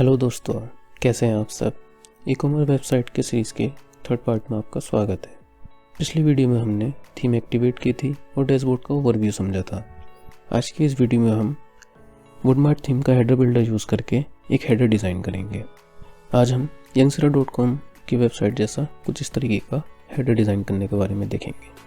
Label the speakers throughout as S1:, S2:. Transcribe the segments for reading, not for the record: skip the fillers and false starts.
S1: Hello दोस्तों, कैसे हैं आप सब। ई कॉमर्स वेबसाइट के सीरीज़ के थर्ड पार्ट में आपका स्वागत है। पिछली वीडियो में हमने थीम एक्टिवेट की थी और डैशबोर्ड का ओवरव्यू समझा था। आज की इस वीडियो में हम वुडमार्ट थीम का हेडर बिल्डर यूज़ करके एक हेडर डिज़ाइन करेंगे। आज हम youngsera.com की वेबसाइट जैसा कुछ इस तरीके का हेडर डिज़ाइन करने के बारे में देखेंगे।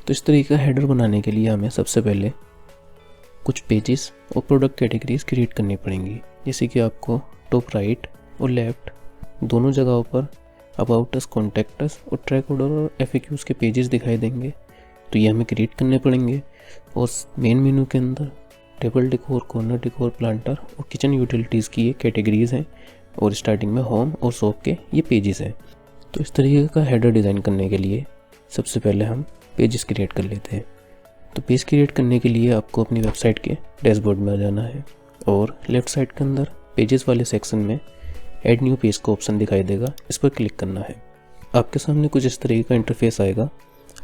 S1: तो इस तरीके का हेडर बनाने के लिए हमें सबसे पहले कुछ पेजेस और प्रोडक्ट कैटेगरीज क्रिएट करनी पड़ेंगी। जैसे कि आपको टॉप राइट और लेफ़्ट दोनों जगहों पर अबाउट अस, कॉन्टैक्ट अस और ट्रैक ऑर्डर और FAQs के पेजेस दिखाई देंगे। तो ये हमें क्रिएट करने पड़ेंगे। और मेन मेनू के अंदर table decor, corner decor, planter और किचन यूटिलिटीज़ की ये कैटेगरीज हैं और स्टार्टिंग में होम और शॉप के ये पेजेस हैं। तो इस तरीके का हेडर डिज़ाइन करने के लिए सबसे पहले हम पेजेस क्रिएट कर लेते हैं। तो पेज क्रिएट करने के लिए आपको अपनी वेबसाइट के डैशबोर्ड में आ जाना है और लेफ़्ट साइड के अंदर पेजेस वाले सेक्शन में ऐड न्यू पेज का ऑप्शन दिखाई देगा, इस पर क्लिक करना है। आपके सामने कुछ इस तरीके का इंटरफेस आएगा।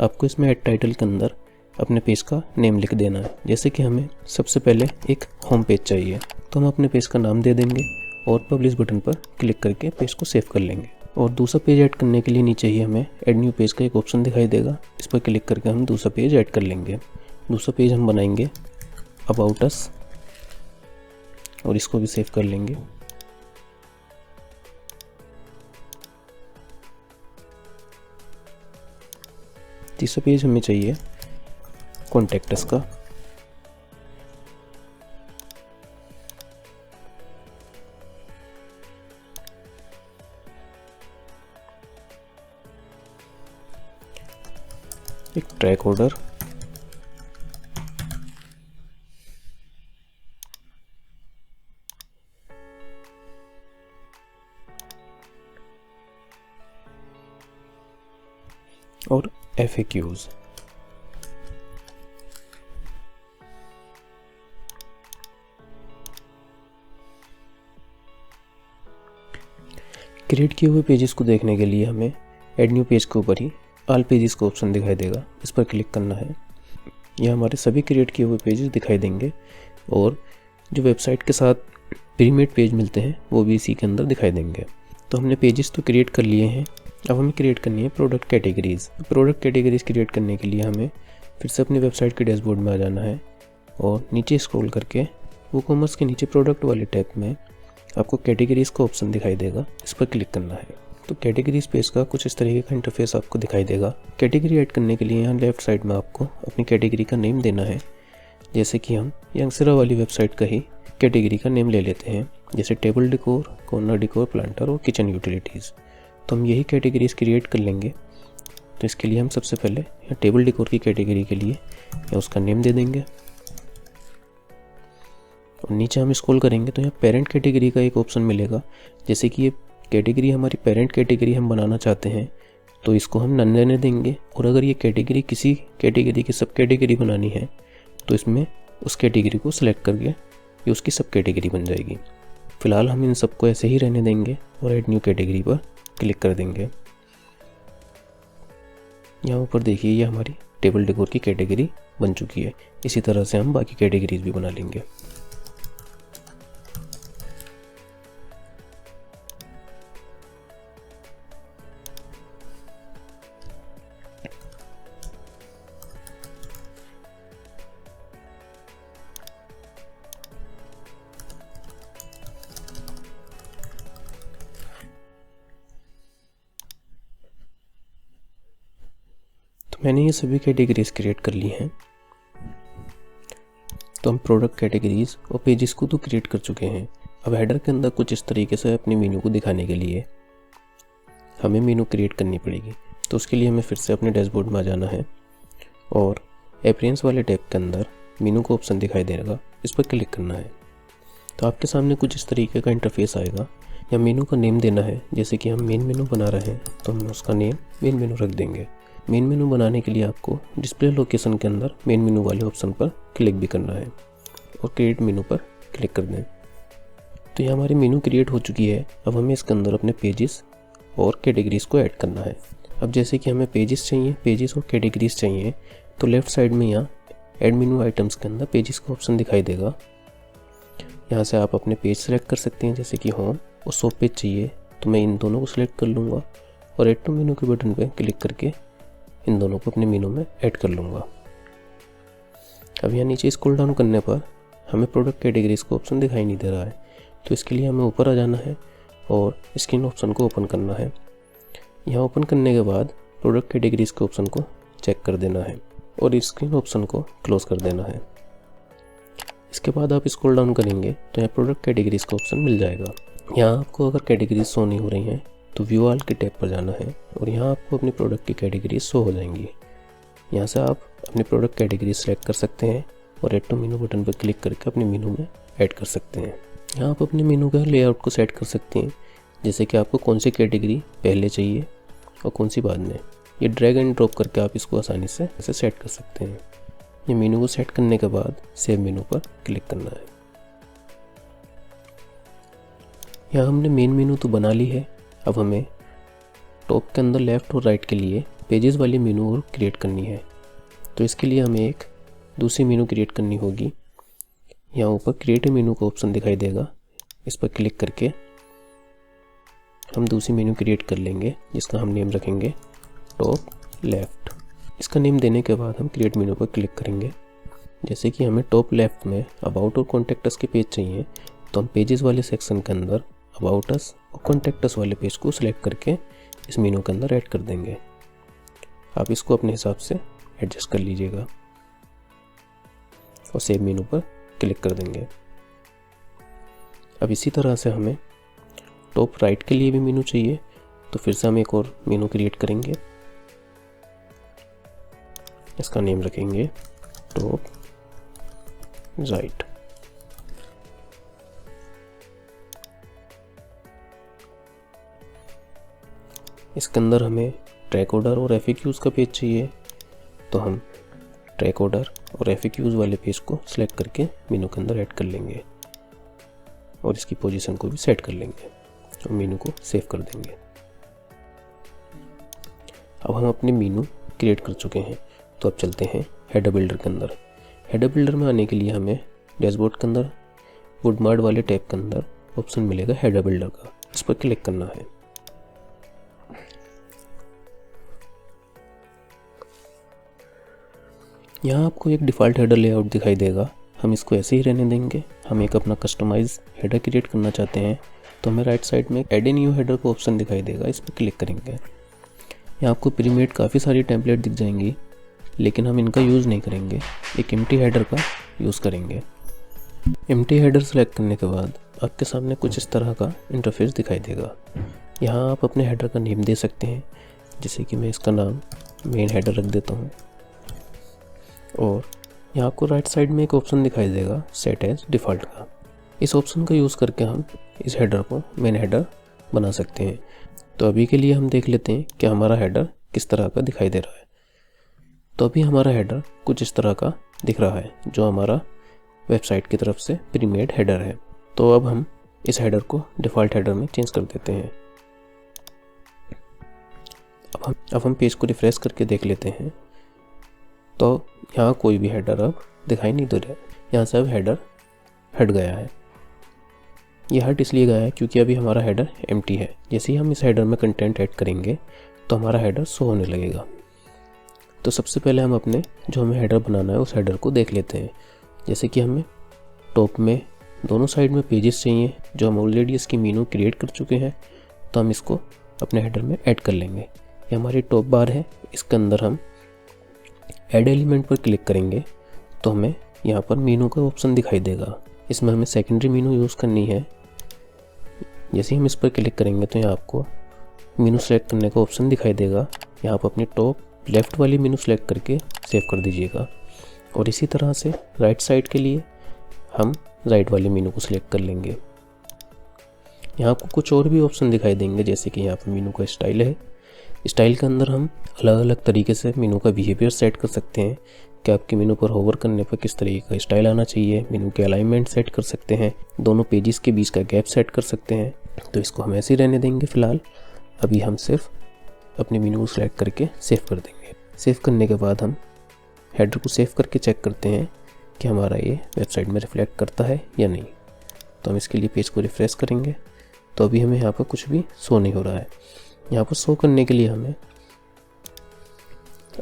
S1: आपको इसमें ऐड टाइटल के अंदर अपने पेज का नेम लिख देना है। जैसे कि हमें सबसे पहले एक होम पेज चाहिए, तो हम अपने पेज का नाम दे देंगे और पब्लिश बटन पर क्लिक करके पेज को सेव कर लेंगे। और दूसरा पेज ऐड करने के लिए नीचे ही हमें ऐड न्यू पेज का एक ऑप्शन दिखाई देगा, इस पर क्लिक करके हम दूसरा पेज ऐड कर लेंगे। दूसरा पेज हम बनाएंगे अबाउट अस और इसको भी सेव कर लेंगे। तीसरा पेज हमें चाहिए कॉन्टैक्ट अस का। एक ट्रैक ऑर्डर और FAQs। क्रिएट किए हुए पेजेस को देखने के लिए हमें ऐड न्यू पेज के ऊपर ही ऑल पेजेस का ऑप्शन दिखाई देगा, इस पर क्लिक करना है। यह हमारे सभी क्रिएट किए हुए पेजेस दिखाई देंगे और जो वेबसाइट के साथ प्रीमेड पेज मिलते हैं वो भी इसी के अंदर दिखाई देंगे। तो हमने पेजेस तो क्रिएट कर लिए हैं, अब हमें क्रिएट करनी है product categories. Product categories create करने के लिए हमें फिर से अपनी वेबसाइट के डैशबोर्ड में आ जाना है और नीचे स्क्रॉल करके वूकॉमर्स के नीचे प्रोडक्ट वाले टैब में आपको कैटेगरीज़ का ऑप्शन दिखाई देगा, इस पर क्लिक करना है। तो कैटेगरीज पेज का कुछ इस तरीके का इंटरफेस आपको दिखाई देगा। कैटेगरी ऐड करने के लिए यहाँ लेफ्ट साइड में आपको अपनी कैटेगरी का नेम देना है। जैसे कि हम youngsera वाली वेबसाइट का ही कैटेगरी का नेम ले लेते हैं, जैसे table decor, corner decor, planter और किचन यूटिलिटीज़। तो हम यही कैटेगरीज क्रिएट कर लेंगे। तो इसके लिए हम सबसे पहले यहाँ टेबल डेकोर की कैटेगरी के लिए या उसका नेम दे देंगे और नीचे हम स्क्रॉल करेंगे तो यहाँ पेरेंट कैटेगरी का एक ऑप्शन मिलेगा। जैसे कि ये कैटेगरी हमारी पेरेंट कैटेगरी हम बनाना चाहते हैं तो इसको हम नन रहने देंगे, और अगर ये कैटेगरी किसी कैटेगरी की सब कैटेगरी बनानी है तो इसमें उस कैटेगरी को सिलेक्ट करके ये उसकी सब कैटेगरी बन जाएगी। फिलहाल हम इन सबको ऐसे ही रहने देंगे और ऐड न्यू कैटेगरी पर क्लिक कर देंगे। यहाँ ऊपर देखिए ये हमारी टेबल डेकोर की कैटेगरी बन चुकी है। इसी तरह से हम बाकी कैटेगरीज भी बना लेंगे। मैंने ये सभी कैटेगरीज क्रिएट कर ली हैं। तो हम प्रोडक्ट कैटेगरीज और पेजेस को तो क्रिएट कर चुके हैं। अब हेडर के अंदर कुछ इस तरीके से अपने मेनू को दिखाने के लिए हमें मेनू क्रिएट करनी पड़ेगी। तो उसके लिए हमें फिर से अपने डैशबोर्ड में आ जाना है और अपीयरेंस वाले टैब के अंदर मेनू का ऑप्शन दिखाई देगा, इस पर क्लिक करना है। तो आपके सामने कुछ इस तरीके का इंटरफेस आएगा। या मेनू का नेम देना है। जैसे कि हम मेन मेनू बना रहे हैं तो हम उसका नेम मेन मेनू रख देंगे। मेन मेनू बनाने के लिए आपको डिस्प्ले लोकेशन के अंदर मेन मेनू वाले ऑप्शन पर क्लिक भी करना है और क्रिएट मेनू पर क्लिक कर दें। तो ये हमारी मेनू क्रिएट हो चुकी है। अब हमें इसके अंदर अपने पेजेस और कैटेगरीज को ऐड करना है। अब जैसे कि हमें पेजेस चाहिए, पेजेस और कैटेगरीज चाहिए, तो लेफ़्ट साइड में यहाँ ऐड मेनू आइटम्स के अंदर पेजेस का ऑप्शन दिखाई देगा। यहाँ से आप अपने पेज सेलेक्ट कर सकते हैं, जैसे कि होम और शॉप पेज चाहिए तो मैं इन दोनों को सिलेक्ट कर लूँगा और ऐड टू मेनू के बटन पर क्लिक करके इन दोनों को अपने मेनू में ऐड कर लूँगा। अब यहाँ नीचे स्क्रॉल डाउन करने पर हमें प्रोडक्ट कैटेगरीज का ऑप्शन दिखाई नहीं दे रहा है, तो इसके लिए हमें ऊपर आ जाना है और स्क्रीन ऑप्शन को ओपन करना है। यहाँ ओपन करने के बाद प्रोडक्ट कैटेगरीज के ऑप्शन को चेक कर देना है और स्क्रीन ऑप्शन को क्लोज कर देना है। इसके बाद आप स्क्रॉल डाउन करेंगे तो यहाँ प्रोडक्ट कैटेगरीज का ऑप्शन मिल जाएगा। यहाँ आपको अगर कैटेगरीज शो नहीं हो रही हैं तो व्यू ऑल के टैब पर जाना है और यहाँ आपको अपनी प्रोडक्ट की कैटेगरीज शो हो जाएंगी। यहाँ से आप अपनी प्रोडक्ट कैटेगरी सेलेक्ट कर सकते हैं और ऐड टू मेनू बटन पर क्लिक करके अपने मेनू में ऐड कर सकते हैं। यहाँ आप अपने मेनू का लेआउट को सेट कर सकते हैं, जैसे कि आपको कौन सी कैटेगरी पहले चाहिए और कौन सी बाद में। ये ड्रैग एंड ड्रॉप करके आप इसको आसानी से ऐसे सेट कर सकते हैं। ये मेनू को सेट करने के बाद सेव मेनू पर क्लिक करना है। यहाँ हमने मेन मेनू तो बना ली है। अब हमें टॉप के अंदर लेफ़्ट और राइट के लिए पेजेस वाली मेनू और क्रिएट करनी है, तो इसके लिए हमें एक दूसरी मेनू क्रिएट करनी होगी। यहाँ ऊपर क्रिएट मेनू का ऑप्शन दिखाई देगा, इस पर क्लिक करके हम दूसरी मेनू क्रिएट कर लेंगे, जिसका हम नेम रखेंगे टॉप लेफ़्ट। इसका नेम देने के बाद हम क्रिएट मेनू पर क्लिक करेंगे। जैसे कि हमें टॉप लेफ़्ट में अबाउट और कॉन्टैक्ट अस के पेज चाहिए, तो हम पेजेस वाले सेक्शन के अंदर अबाउट अस और कॉन्टैक्ट अस वाले पेज को सिलेक्ट करके इस मेनू के अंदर ऐड कर देंगे। आप इसको अपने हिसाब से एडजस्ट कर लीजिएगा और सेव मेनू पर क्लिक कर देंगे। अब इसी तरह से हमें टॉप राइट के लिए भी मेनू चाहिए, तो फिर से हम एक और मेनू क्रिएट करेंगे। इसका नेम रखेंगे टॉप राइट। इसके अंदर हमें ट्रैक ऑर्डर और FAQs का पेज चाहिए, तो हम ट्रैक ऑर्डर और FAQs वाले पेज को सिलेक्ट करके मेनू के अंदर ऐड कर लेंगे और इसकी पोजीशन को भी सेट कर लेंगे और मेनू को सेव कर देंगे। अब हम अपने मेनू क्रिएट कर चुके हैं, तो अब चलते हैं हेडर बिल्डर के अंदर। हेडर बिल्डर में आने के लिए हमें डैशबोर्ड के अंदर वुडमार्ट वाले टैब के अंदर ऑप्शन मिलेगा हेडर बिल्डर का, इस पर क्लिक करना है। यहाँ आपको एक डिफ़ॉल्ट हेडर लेआउट दिखाई देगा, हम इसको ऐसे ही रहने देंगे। हम एक अपना कस्टमाइज हेडर क्रिएट करना चाहते हैं, तो हमें राइट साइड में ऐड ए न्यू हेडर का ऑप्शन दिखाई देगा, इस पर क्लिक करेंगे। यहाँ आपको प्रीमेड काफ़ी सारी टेम्पलेट दिख जाएंगी, लेकिन हम इनका यूज़ नहीं करेंगे, एक एम्प्टी हेडर का यूज़ करेंगे। एम्प्टी हेडर सेलेक्ट करने के बाद आपके सामने कुछ इस तरह का इंटरफेस दिखाई देगा। यहाँ आप अपने हेडर का नेम दे सकते हैं, जैसे कि मैं इसका नाम मेन हेडर रख देता हूँ। और यहाँ आपको राइट साइड में एक ऑप्शन दिखाई देगा सेट एज डिफ़ॉल्ट का। इस ऑप्शन का यूज़ करके हम इस हेडर को मेन हेडर बना सकते हैं। तो अभी के लिए हम देख लेते हैं कि हमारा हेडर किस तरह का दिखाई दे रहा है। तो अभी हमारा हेडर कुछ इस तरह का दिख रहा है, जो हमारा वेबसाइट की तरफ से प्रीमेड हेडर है। तो अब हम इस हेडर को डिफ़ॉल्ट हेडर में चेंज कर देते हैं। अब हम पेज को रिफ्रेश करके देख लेते हैं, तो यहाँ कोई भी हेडर अब दिखाई नहीं दे रहा है। यहाँ से अब हेडर हट गया है। यह हट इसलिए गया है क्योंकि अभी हमारा हेडर एम्प्टी है। जैसे ही हम इस हेडर में कंटेंट ऐड करेंगे तो हमारा हेडर शो होने लगेगा। तो सबसे पहले हम अपने जो हमें हेडर बनाना है उस हेडर को देख लेते हैं। जैसे कि हमें टॉप में दोनों साइड में पेजेस चाहिए, जो हम ऑलरेडी इसकी मेनू क्रिएट कर चुके हैं, तो हम इसको अपने हेडर में ऐड कर लेंगे। ये हमारी टॉप बार है, इसके अंदर हम ऐड एलिमेंट पर क्लिक करेंगे तो हमें यहाँ पर मेनू का ऑप्शन दिखाई देगा। इसमें हमें सेकेंडरी मेनू यूज़ करनी है। जैसे ही हम इस पर क्लिक करेंगे तो यहाँ आपको मेनू सेलेक्ट करने का ऑप्शन दिखाई देगा। यहाँ आप अपनी टॉप लेफ़्ट वाली मेनू सेलेक्ट करके सेव कर दीजिएगा। और इसी तरह से राइट साइड के लिए हम राइट वाली मेनू को सिलेक्ट कर लेंगे। यहाँ आपको कुछ और भी ऑप्शन दिखाई देंगे, जैसे कि यहाँ पर मेनू का स्टाइल है। स्टाइल के अंदर हम अलग अलग तरीके से मेनू का बिहेवियर सेट कर सकते हैं कि आपके मेनू पर होवर करने पर किस तरीके का स्टाइल आना चाहिए। मेनू के अलाइनमेंट सेट कर सकते हैं, दोनों पेजेस के बीच का गैप सेट कर सकते हैं। तो इसको हम ऐसे ही रहने देंगे फ़िलहाल। अभी हम सिर्फ अपने मेनू को सेलेक्ट करके सेव कर देंगे। सेव करने के बाद हम हेडर को सेव करके चेक करते हैं कि हमारा ये वेबसाइट में रिफ्लेक्ट करता है या नहीं। तो हम इसके लिए पेज को रिफ्रेश करेंगे तो अभी हमें यहाँ पर कुछ भी शो नहीं हो रहा है। यहाँ पर शो करने के लिए हमें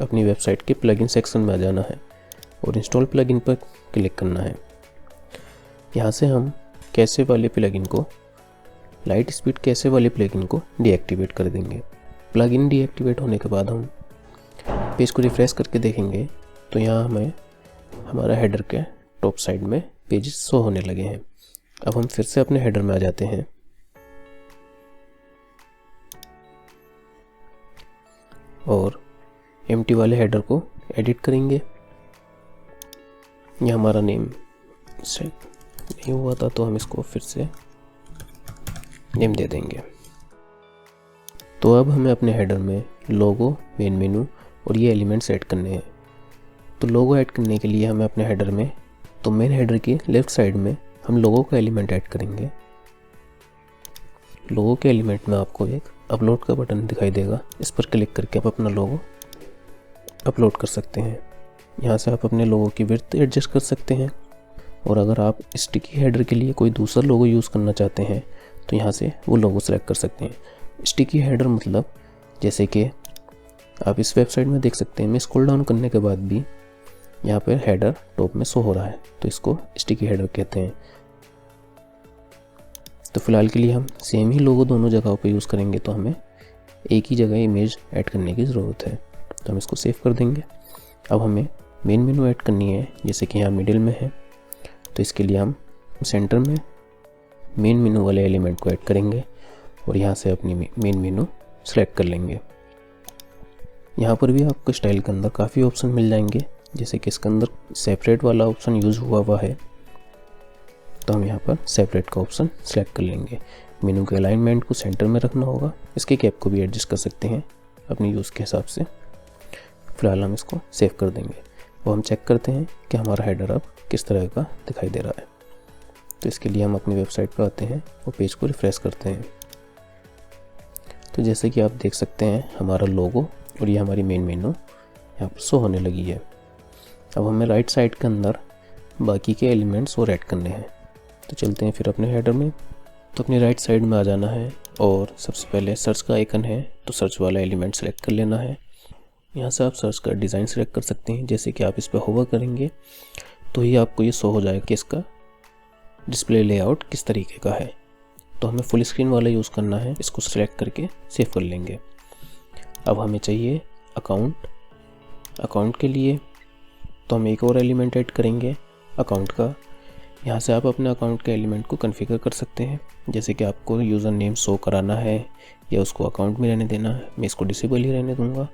S1: अपनी वेबसाइट के प्लगइन सेक्शन में आ जाना है और इंस्टॉल प्लगइन पर क्लिक करना है। यहाँ से हम कैसे वाले प्लगइन को, लाइट स्पीड कैसे वाले प्लगइन को डीएक्टिवेट कर देंगे। प्लगइन डीएक्टिवेट होने के बाद हम पेज को रिफ्रेश करके देखेंगे तो यहाँ हमें हमारा हेडर के टॉप साइड में पेजेस शो होने लगे हैं। अब हम फिर से अपने हेडर में आ जाते हैं और एम्प्टी वाले हेडर को एडिट करेंगे। यह हमारा नेम सेट नहीं हुआ था तो हम इसको फिर से नेम दे देंगे। तो अब हमें अपने हेडर में लोगो, मेन मेनू और ये एलिमेंट्स ऐड करने हैं। तो लोगो ऐड करने के लिए हमें अपने हेडर में, तो मेन हेडर की लेफ्ट साइड में हम लोगो का एलिमेंट ऐड करेंगे। लोगो के एलिमेंट में आपको एक अपलोड का बटन दिखाई देगा, इस पर क्लिक करके आप अपना लोगो अपलोड कर सकते हैं। यहाँ से आप अपने लोगो की विड्थ एडजस्ट कर सकते हैं और अगर आप स्टिकी हेडर के लिए कोई दूसरा लोगो यूज़ करना चाहते हैं तो यहाँ से वो लोगो सेलेक्ट कर सकते हैं। स्टिकी हेडर मतलब जैसे कि आप इस वेबसाइट में देख सकते हैं, मैं स्क्रॉल डाउन करने के बाद भी यहाँ पर हेडर टॉप में शो हो रहा है, तो इसको स्टिकी हेडर कहते हैं। तो फिलहाल के लिए हम सेम ही लोगो दोनों जगहों पर यूज़ करेंगे, तो हमें एक ही जगह इमेज ऐड करने की ज़रूरत है। तो हम इसको सेव कर देंगे। अब हमें मेन मेनू ऐड करनी है, जैसे कि यहाँ मिडिल में है, तो इसके लिए हम सेंटर में मेन मेनू वाले एलिमेंट को ऐड करेंगे और यहाँ से अपनी मेन मेनू सेलेक्ट कर लेंगे। यहाँ पर भी आपको स्टाइल के अंदर काफ़ी ऑप्शन मिल जाएंगे, जैसे कि इसके अंदर सेपरेट वाला ऑप्शन यूज़ हुआ है, तो हम यहाँ पर सेपरेट का ऑप्शन सेलेक्ट कर लेंगे। मेनू के अलाइनमेंट को सेंटर में रखना होगा, इसके कैप को भी एडजस्ट कर सकते हैं अपनी यूज़ के हिसाब से। फिलहाल हम इसको सेव कर देंगे और हम चेक करते हैं कि हमारा हेडर अब किस तरह का दिखाई दे रहा है। तो इसके लिए हम अपनी वेबसाइट पर आते हैं और पेज को रिफ्रेश करते हैं। तो जैसे कि आप देख सकते हैं हमारा लोगो और ये हमारी मेन मेनू यहाँ पर शो होने लगी है। अब हमें राइट साइड के अंदर बाकी के एलिमेंट्स और ऐड करने हैं। तो चलते हैं फिर अपने हेडर में। तो अपनी राइट साइड में आ जाना है और सबसे पहले सर्च का आइकन है, तो सर्च वाला एलिमेंट सेलेक्ट कर लेना है। यहाँ से आप सर्च का डिज़ाइन सेलेक्ट कर सकते हैं, जैसे कि आप इस पर होवर करेंगे तो ही आपको ये शो हो जाएगा कि इसका डिस्प्ले लेआउट किस तरीके का है। तो हमें फुल स्क्रीन वाला यूज़ करना है, इसको सेलेक्ट करके सेव कर लेंगे। अब हमें चाहिए अकाउंट के लिए, तो हम एक और एलिमेंट ऐड करेंगे अकाउंट का। यहाँ से आप अपने अकाउंट के एलिमेंट को कॉन्फ़िगर कर सकते हैं, जैसे कि आपको यूज़र नेम शो कराना है या उसको अकाउंट में रहने देना है। मैं इसको डिसेबल ही रहने दूंगा।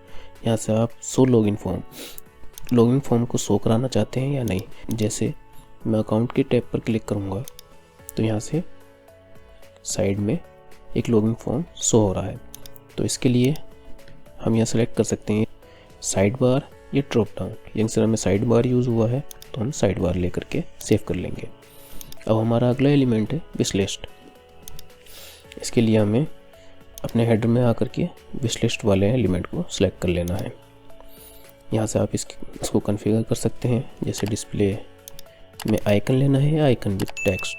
S1: यहाँ से आप शो लॉगिन फॉर्म को शो कराना चाहते हैं या नहीं। जैसे मैं अकाउंट के टैब पर क्लिक करूँगा तो यहाँ से साइड में एक लॉगिन फॉर्म शो हो रहा है, तो इसके लिए हम यहाँ सेलेक्ट कर सकते हैं साइड बार या ड्रॉप डाउन। यंगस्टर में साइड बार यूज़ हुआ है तो हम साइड बार लेकर के सेव कर लेंगे। अब हमारा अगला एलिमेंट है विश लिस्ट। इसके लिए हमें अपने हेडर में आकर के विश लिस्ट वाले एलिमेंट को सिलेक्ट कर लेना है। यहाँ से आप इसको कॉन्फ़िगर कर सकते हैं, जैसे डिस्प्ले में आइकन लेना है या आइकन विद टेक्स्ट।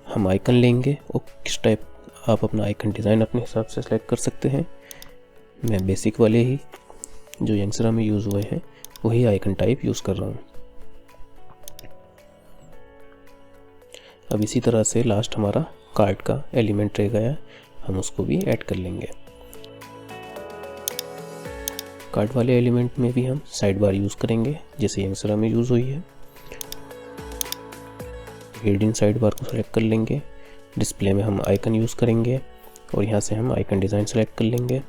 S1: हम आइकन लेंगे और किस टाइप आप अपना आइकन डिज़ाइन अपने हिसाब से सिलेक्ट कर सकते हैं। मैं बेसिक वाले ही जो यंगस्टर में यूज़ हुए हैं वही आइकन टाइप यूज़ कर रहा हूँ। अब इसी तरह से लास्ट हमारा कार्ड का एलिमेंट रह गया, हम उसको भी ऐड कर लेंगे। कार्ड वाले एलिमेंट में भी हम साइड बार यूज़ करेंगे, जैसे यंगस्टर में यूज़ हुई है। हिडन साइड बार को सेलेक्ट कर लेंगे। डिस्प्ले में हम आइकन यूज़ करेंगे और यहाँ से हम आइकन डिज़ाइन सेलेक्ट कर लेंगे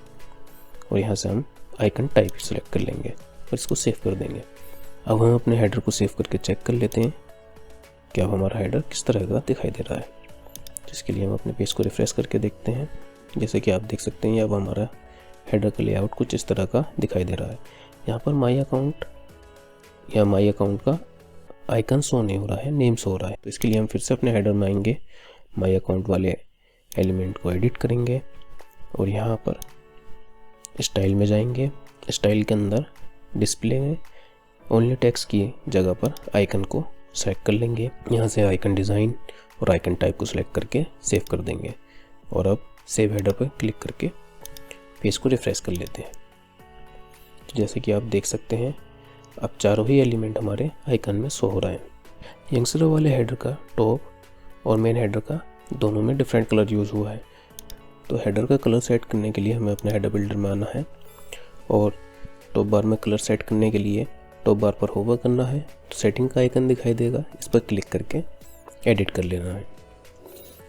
S1: और यहाँ से हम आइकन टाइप सेलेक्ट कर लेंगे और इसको सेव कर देंगे। अब हम अपने हेडर को सेव करके चेक कर लेते हैं कि अब हमारा हेडर किस तरह का दिखाई दे रहा है। तो इसके लिए हम अपने पेज को रिफ्रेश करके देखते हैं। जैसे कि आप देख सकते हैं अब हमारा हेडर का लेआउट कुछ इस तरह का दिखाई दे रहा है। यहाँ पर माई अकाउंट का आइकन शो नहीं हो रहा है, नेम शो हो रहा है। तो इसके लिए हम फिर से अपने हेडर में आएंगे, माई अकाउंट वाले एलिमेंट को एडिट करेंगे और यहाँ पर स्टाइल में जाएंगे। स्टाइल के अंदर डिस्प्ले में ओनली टेक्स्ट की जगह पर आइकन को सेलेक्ट कर लेंगे। यहाँ से आइकन डिज़ाइन और आइकन टाइप को सिलेक्ट करके सेव कर देंगे और अब सेव हेडर पर क्लिक करके पेज को रिफ्रेश कर लेते हैं। तो जैसे कि आप देख सकते हैं अब चारों ही एलिमेंट हमारे आइकन में शो हो रहे हैं। यंगस्टर वाले हेडर का टॉप और मेन हेडर का दोनों में डिफरेंट कलर यूज़ हुआ है। तो हेडर का कलर सेट करने के लिए हमें अपने हेडर बिल्डर में आना है और टॉप बार में कलर सेट करने के लिए टॉप बार पर होवर करना है। तो सेटिंग का आइकन दिखाई देगा, इस पर क्लिक करके एडिट कर लेना है।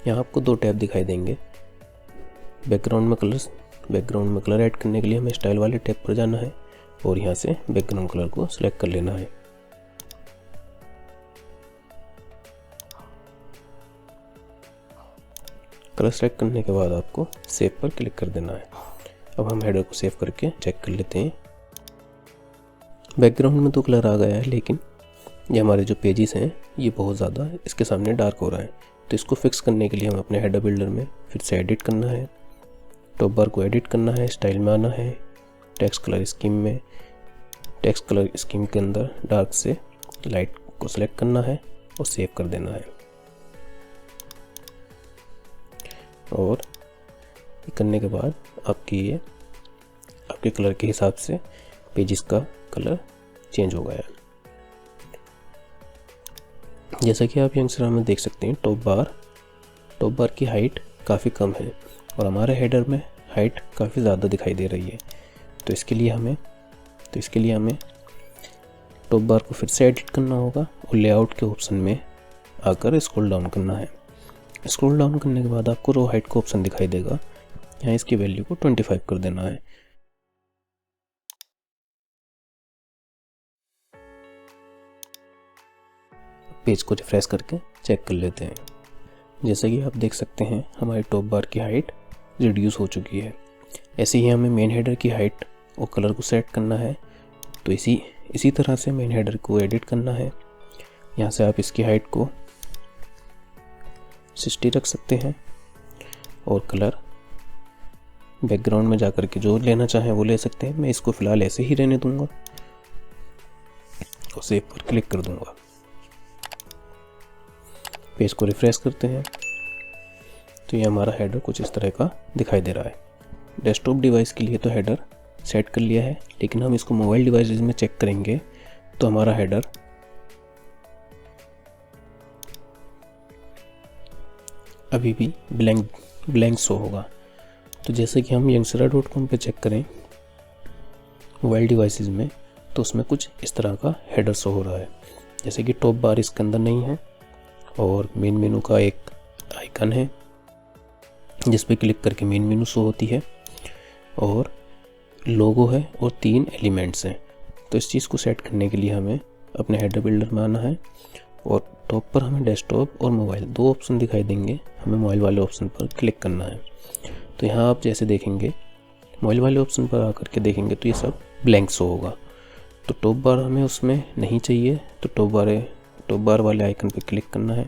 S1: यहाँ आपको 2 टैब दिखाई देंगे। बैकग्राउंड में कलर ऐड करने के लिए हमें स्टाइल वाले टैब पर जाना है और यहाँ से बैकग्राउंड कलर को सिलेक्ट कर लेना है। कलर सेलेक्ट करने के बाद आपको सेव पर क्लिक कर देना है। अब हम हेडर को सेव करके चेक कर लेते हैं। बैकग्राउंड में तो कलर आ गया है, लेकिन ये हमारे जो पेजेस हैं ये बहुत ज़्यादा इसके सामने डार्क हो रहा है। तो इसको फिक्स करने के लिए हम अपने हेडर बिल्डर में फिर से एडिट करना है, टॉप बार को एडिट करना है, स्टाइल में आना है, टेक्स्ट कलर स्कीम के अंदर डार्क से लाइट को सिलेक्ट करना है और सेव कर देना है। और करने के बाद आपके कलर के हिसाब से पेजेस का कलर चेंज हो गया है। जैसा कि आप यंगस्टर में देख सकते हैं टॉप बार की हाइट काफ़ी कम है और हमारे हेडर में हाइट काफ़ी ज़्यादा दिखाई दे रही है। तो इसके लिए हमें टॉप बार को फिर से एडिट करना होगा और लेआउट के ऑप्शन में आकर स्क्रॉल डाउन करना है। स्क्रॉल डाउन करने के बाद आपको रो हाइट का ऑप्शन दिखाई देगा। यहाँ इसकी वैल्यू को 25 कर देना है। पेज को रिफ्रेश करके चेक कर लेते हैं। जैसे कि आप देख सकते हैं हमारी टॉप बार की हाइट रिड्यूस हो चुकी है। ऐसे ही हमें मेन हेडर की हाइट और कलर को सेट करना है। तो इसी तरह से मेन हेडर को एडिट करना है। यहाँ से आप इसकी हाइट को 60 रख सकते हैं और कलर बैकग्राउंड में जाकर के जो लेना चाहें वो ले सकते हैं। मैं इसको फ़िलहाल ऐसे ही रहने दूंगा और सेव पर क्लिक कर दूंगा। पेज को रिफ्रेश करते हैं तो ये हमारा हेडर कुछ इस तरह का दिखाई दे रहा है। डेस्कटॉप डिवाइस के लिए तो हेडर सेट कर लिया है, लेकिन हम इसको मोबाइल डिवाइसेस में चेक करेंगे तो हमारा हेडर अभी भी ब्लैंक शो होगा। तो जैसे कि हम youngsera.com पे चेक करें मोबाइल डिवाइसेस में तो उसमें कुछ इस तरह का हेडर शो हो रहा है। जैसे कि टॉप बार इसके अंदर नहीं है और मेन मेनू का एक आइकन है जिस पे क्लिक करके मेन मेनू शो होती है और लोगो है और 3 एलिमेंट्स हैं। तो इस चीज़ को सेट करने के लिए हमें अपने हेडर बिल्डर में आना है और टॉप पर हमें डेस्कटॉप और मोबाइल 2 ऑप्शन दिखाई देंगे। हमें मोबाइल वाले ऑप्शन पर क्लिक करना है। तो यहाँ आप जैसे देखेंगे मोबाइल वाले ऑप्शन पर आकर के देखेंगे तो ये सब ब्लैंक शो होगा। तो टॉप बार हमें उसमें नहीं चाहिए, तो टॉप बार वाले आइकन पर क्लिक करना है।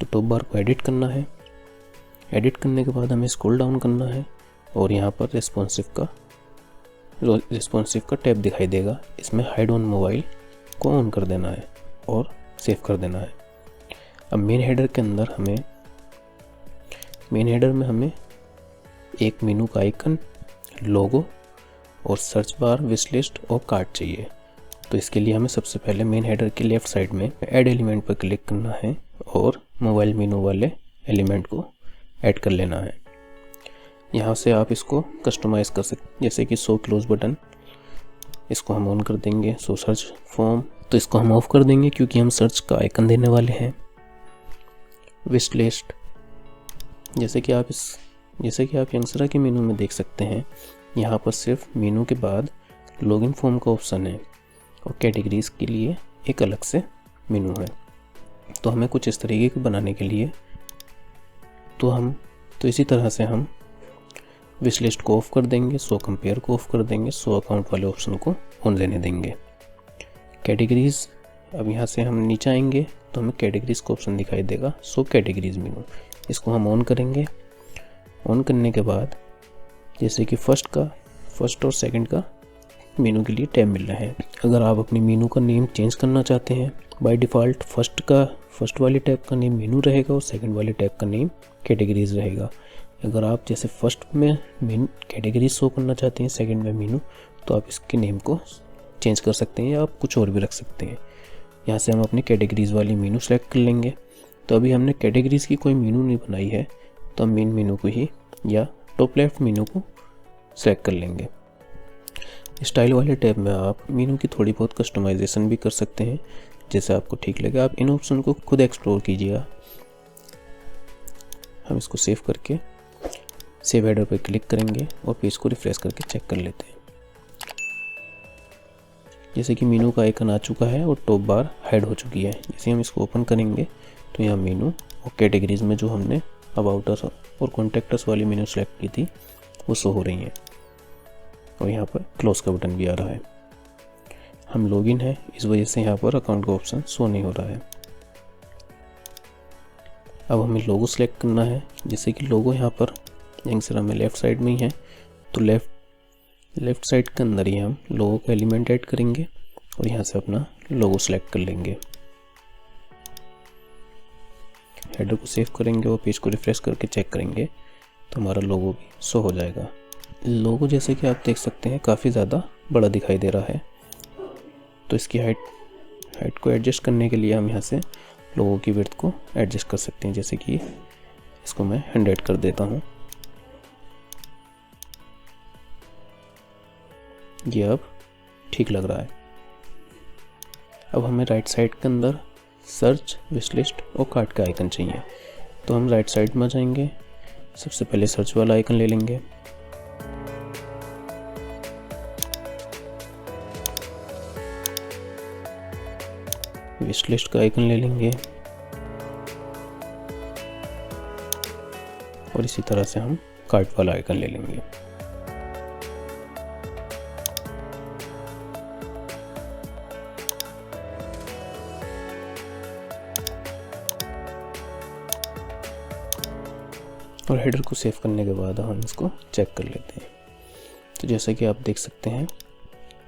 S1: तो टॉप बार को एडिट करना है। एडिट करने के बाद हमें स्क्रॉल डाउन करना है और यहाँ पर रिस्पॉन्सिव का टैब दिखाई देगा। इसमें हाइड ऑन मोबाइल को ऑन कर देना है और सेव कर देना है। अब मेन हेडर में हमें एक मेनू का आइकन, लोगो और सर्च बार, विश लिस्ट और कार्ड चाहिए। तो इसके लिए हमें सबसे पहले मेन हेडर के लेफ्ट साइड में ऐड एलिमेंट पर क्लिक करना है और मोबाइल मेनू वाले एलिमेंट को ऐड कर लेना है। यहाँ से आप इसको कस्टमाइज़ कर सकते हैं, जैसे कि शो क्लोज बटन, इसको हम ऑन कर देंगे। शो सर्च फॉर्म तो इसको हम ऑफ कर देंगे क्योंकि हम सर्च का आइकन देने वाले हैं। विश लिस्ट, जैसे कि आप यंगस्टर के मेनू में देख सकते हैं यहाँ पर सिर्फ मेनू के बाद लॉगिन फॉर्म का ऑप्शन है और कैटेगरीज के लिए एक अलग से मेनू है। तो हमें कुछ इस तरीके के बनाने के लिए तो इसी तरह से हम विश लिस्ट को ऑफ कर देंगे, शो कंपेयर को ऑफ कर देंगे, शो अकाउंट वाले ऑप्शन को ऑन लेने देंगे। कैटेगरीज, अब यहाँ से हम नीचे आएंगे तो हमें कैटेगरीज का ऑप्शन दिखाई देगा, शो कैटेगरीज मेनू, इसको हम ऑन करेंगे। ऑन करने के बाद जैसे कि फर्स्ट और सेकंड का मेनू के लिए टैब मिल रहे हैं। अगर आप अपनी मेनू का नेम चेंज करना चाहते हैं, बाय डिफ़ॉल्ट फर्स्ट वाले टैब का नेम मेनू रहेगा और सेकंड वाले टैब का नेम कैटेगरीज रहेगा। अगर आप जैसे फर्स्ट में मेन कैटेगरीज शो करना चाहते हैं, सेकंड में मेनू, तो आप इसके नेम को चेंज कर सकते हैं या आप कुछ और भी रख सकते हैं। यहाँ से हम अपनी कैटेगरीज वाली मेनू सेलेक्ट कर लेंगे। तो अभी हमने कैटेगरीज की कोई मेनू नहीं बनाई है, तो हम मेन मेनू को ही या टॉप लेफ्ट मेनू को सेलेक्ट कर लेंगे। स्टाइल वाले टैब में आप मेनू की थोड़ी बहुत कस्टमाइजेशन भी कर सकते हैं, जैसे आपको ठीक लगे। आप इन ऑप्शन को खुद एक्सप्लोर कीजिएगा। हम इसको सेव करके सेव हेडर पर क्लिक करेंगे और पेज को रिफ्रेश करके चेक कर लेते हैं। जैसे कि मेनू का आइकन आ चुका है और टॉप बार हाइड हो चुकी है। जैसे हम इसको ओपन करेंगे तो यहाँ मेनू और कैटेगरीज में जो हमने अबाउट अस और कॉन्टैक्ट अस वाली मेनू सेलेक्ट की थी वो शो हो रही हैं और यहाँ पर क्लोज का बटन भी आ रहा है। हम लॉगिन है, इस वजह से यहाँ पर अकाउंट का ऑप्शन शो नहीं हो रहा है। अब हमें लोगो सेलेक्ट करना है। जैसे कि लोगो यहाँ पर यंगसर में लेफ़्ट साइड में ही है, तो लेफ़्ट साइड के अंदर ही हम लोगो का एलिमेंट ऐड करेंगे और यहाँ से अपना लोगो सेलेक्ट कर लेंगे। हेडर को सेव करेंगे और पेज को रिफ्रेश करके चेक करेंगे तो हमारा लोगो भी शो हो जाएगा। लोगो जैसे कि आप देख सकते हैं काफ़ी ज़्यादा बड़ा दिखाई दे रहा है, तो इसकी हाइट को एडजस्ट करने के लिए हम यहाँ से लोगो की विड्थ को एडजस्ट कर सकते हैं। जैसे कि इसको मैं 100 कर देता हूँ। ये अब ठीक लग रहा है। अब हमें राइट साइड के अंदर सर्च, विश लिस्ट और कार्ट का आइकन चाहिए, तो हम राइट साइड में जाएंगे। सबसे पहले सर्च वाला आइकन ले लेंगे। विश लिस्ट का आइकन ले लेंगे और इसी तरह से हम कार्ट वाला आइकन ले लेंगे। और हेडर को सेव करने के बाद हम इसको चेक कर लेते हैं। तो जैसा कि आप देख सकते हैं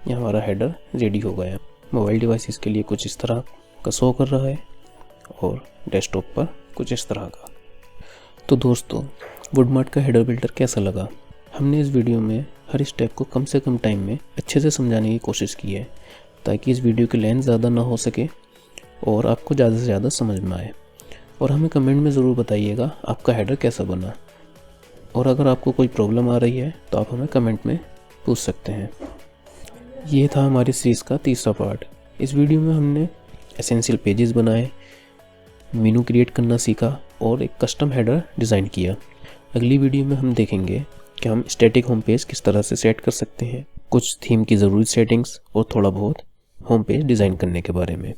S1: ये हमारा हेडर रेडी हो गया। मोबाइल डिवाइसेस के लिए कुछ इस तरह का शो कर रहा है और डेस्कटॉप पर कुछ इस तरह का। तो दोस्तों, वुडमार्ट का हेडर बिल्डर कैसा लगा? हमने इस वीडियो में हर स्टेप को कम से कम टाइम में अच्छे से समझाने की कोशिश की है, ताकि इस वीडियो की लेंथ ज़्यादा ना हो सके और आपको ज़्यादा से ज़्यादा समझ में आए। और हमें कमेंट में ज़रूर बताइएगा आपका हेडर कैसा बना, और अगर आपको कोई प्रॉब्लम आ रही है तो आप हमें कमेंट में पूछ सकते हैं। ये था हमारी सीरीज़ का तीसरा पार्ट। इस वीडियो में हमने एसेंशियल पेजेस बनाए, मेनू क्रिएट करना सीखा और एक कस्टम हेडर डिज़ाइन किया। अगली वीडियो में हम देखेंगे कि हम स्टैटिक होम पेज किस तरह से सेट कर सकते हैं, कुछ थीम की ज़रूरी सेटिंग्स और थोड़ा बहुत होम पेज डिज़ाइन करने के बारे में।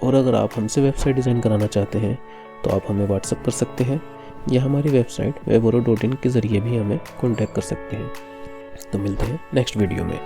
S1: और अगर आप हमसे वेबसाइट डिज़ाइन कराना चाहते हैं तो आप हमें व्हाट्सएप कर सकते हैं या हमारी वेबसाइट weboro.in के ज़रिए भी हमें कॉन्टैक्ट कर सकते हैं। तो मिलते हैं नेक्स्ट वीडियो में।